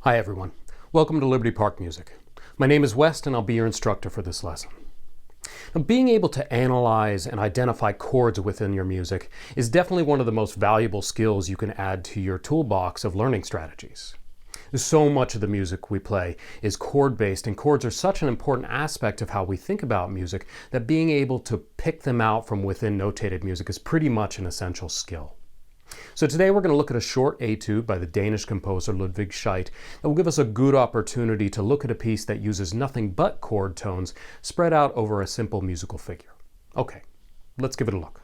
Hi everyone, welcome to Liberty Park Music. My name is West and I'll be your instructor for this lesson. Now, being able to analyze and identify chords within your music is definitely one of the most valuable skills you can add to your toolbox of learning strategies. So much of the music we play is chord-based, and chords are such an important aspect of how we think about music that being able to pick them out from within notated music is pretty much an essential skill. So today we're going to look at a short etude by the Danish composer Ludwig Schytte that will give us a good opportunity to look at a piece that uses nothing but chord tones spread out over a simple musical figure. Okay, let's give it a look.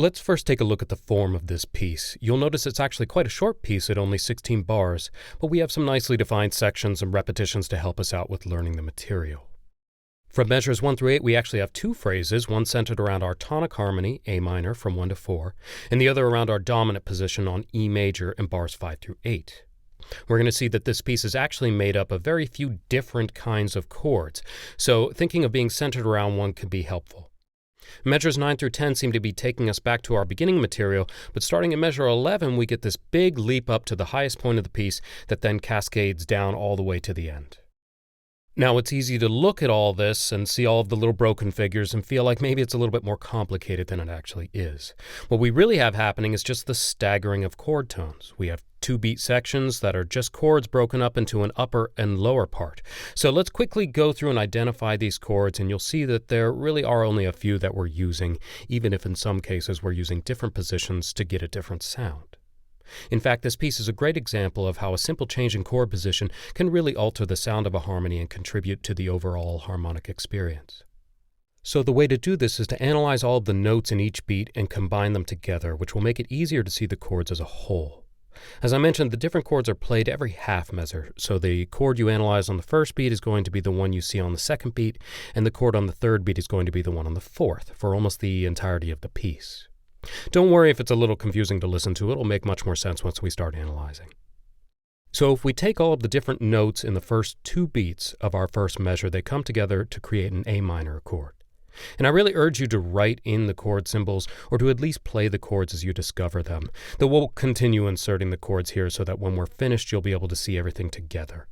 Let's first take a look at the form of this piece. You'll notice it's actually quite a short piece at only 16 bars, but we have some nicely defined sections and repetitions to help us out with learning the material. From measures 1 through 8, we actually have two phrases, one centered around our tonic harmony, A minor, from 1 to 4, and the other around our dominant position on E major in bars 5 through 8. We're going to see that this piece is actually made up of very few different kinds of chords, so thinking of being centered around one could be helpful. Measures 9 through 10 seem to be taking us back to our beginning material, but starting at measure 11, we get this big leap up to the highest point of the piece that then cascades down all the way to the end. Now, it's easy to look at all this and see all of the little broken figures and feel like maybe it's a little bit more complicated than it actually is. What we really have happening is just the staggering of chord tones. We have 2-beat sections that are just chords broken up into an upper and lower part. So let's quickly go through and identify these chords, and you'll see that there really are only a few that we're using, even if in some cases we're using different positions to get a different sound. In fact, this piece is a great example of how a simple change in chord position can really alter the sound of a harmony and contribute to the overall harmonic experience. So the way to do this is to analyze all of the notes in each beat and combine them together, which will make it easier to see the chords as a whole. As I mentioned, the different chords are played every half measure, so the chord you analyze on the first beat is going to be the one you see on the second beat, and the chord on the third beat is going to be the one on the fourth, for almost the entirety of the piece. Don't worry if it's a little confusing to listen to. It'll make much more sense once we start analyzing. So if we take all of the different notes in the first 2 beats of our first measure, they come together to create an A minor chord. And I really urge you to write in the chord symbols or to at least play the chords as you discover them. Though we'll continue inserting the chords here so that when we're finished, you'll be able to see everything together.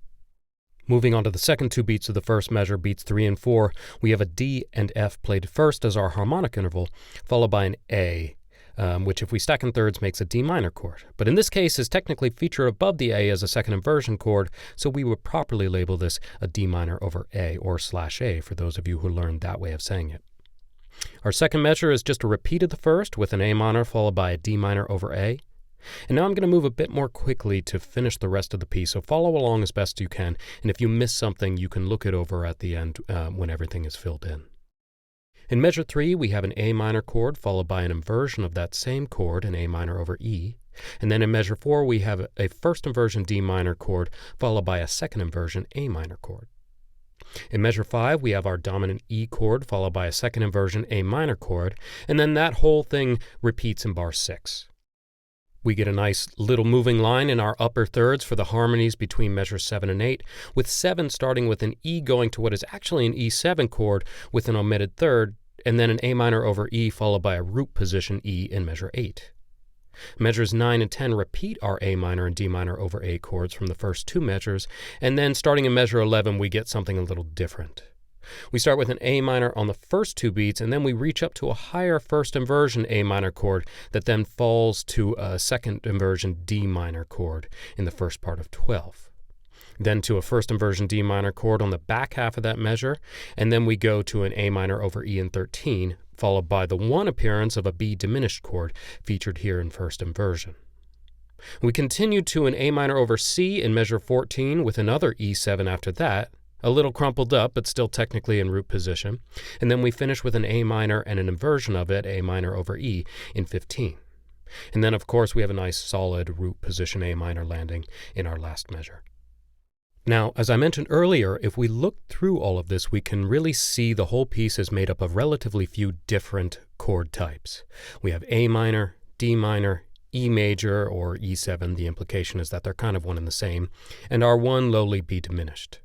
Moving on to the second 2 beats of the first measure, beats 3 and 4, we have a D and F played first as our harmonic interval, followed by an A, which if we stack in thirds makes a D minor chord. But in this case is technically featured above the A as a second inversion chord, so we would properly label this a D minor over A, or /A for those of you who learned that way of saying it. Our second measure is just a repeat of the first with an A minor followed by a D minor over A. And now I'm going to move a bit more quickly to finish the rest of the piece, so follow along as best you can, and if you miss something, you can look it over at the end when everything is filled in. In measure 3, we have an A minor chord followed by an inversion of that same chord, an A minor over E. And then in measure 4, we have a first inversion D minor chord followed by a second inversion A minor chord. In measure 5, we have our dominant E chord followed by a second inversion A minor chord, and then that whole thing repeats in bar 6. We get a nice little moving line in our upper thirds for the harmonies between measures 7 and 8, with 7 starting with an E going to what is actually an E7 chord with an omitted third, and then an A minor over E followed by a root position E in measure 8. Measures 9 and 10 repeat our A minor and D minor over A chords from the first 2 measures, and then starting in measure 11 we get something a little different. We start with an A minor on the first 2 beats, and then we reach up to a higher first inversion A minor chord that then falls to a second inversion D minor chord in the first part of 12. Then to a first inversion D minor chord on the back half of that measure, and then we go to an A minor over E in 13, followed by the one appearance of a B diminished chord featured here in first inversion. We continue to an A minor over C in measure 14 with another E7 after that, a little crumpled up, but still technically in root position. And then we finish with an A minor and an inversion of it, A minor over E, in 15. And then, of course, we have a nice solid root position A minor landing in our last measure. Now, as I mentioned earlier, if we look through all of this, we can really see the whole piece is made up of relatively few different chord types. We have A minor, D minor, E major, or E7, the implication is that they're kind of one and the same, and our one lowly B diminished.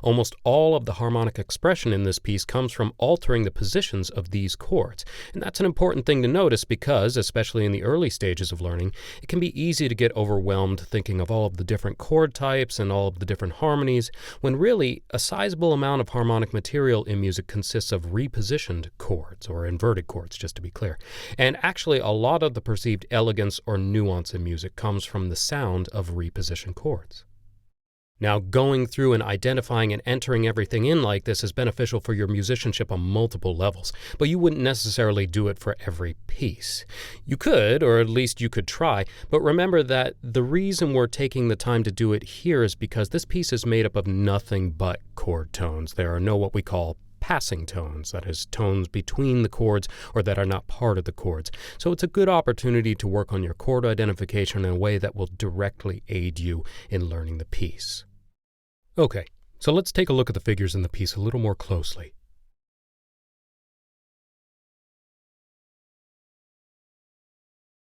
Almost all of the harmonic expression in this piece comes from altering the positions of these chords. And that's an important thing to notice because, especially in the early stages of learning, it can be easy to get overwhelmed thinking of all of the different chord types and all of the different harmonies, when really a sizable amount of harmonic material in music consists of repositioned chords, or inverted chords, just to be clear. And actually, a lot of the perceived elegance or nuance in music comes from the sound of repositioned chords. Now, going through and identifying and entering everything in like this is beneficial for your musicianship on multiple levels, but you wouldn't necessarily do it for every piece. You could, or at least you could try, but remember that the reason we're taking the time to do it here is because this piece is made up of nothing but chord tones. There are no what we call passing tones, that is, tones between the chords or that are not part of the chords. So it's a good opportunity to work on your chord identification in a way that will directly aid you in learning the piece. Okay, so let's take a look at the figures in the piece a little more closely.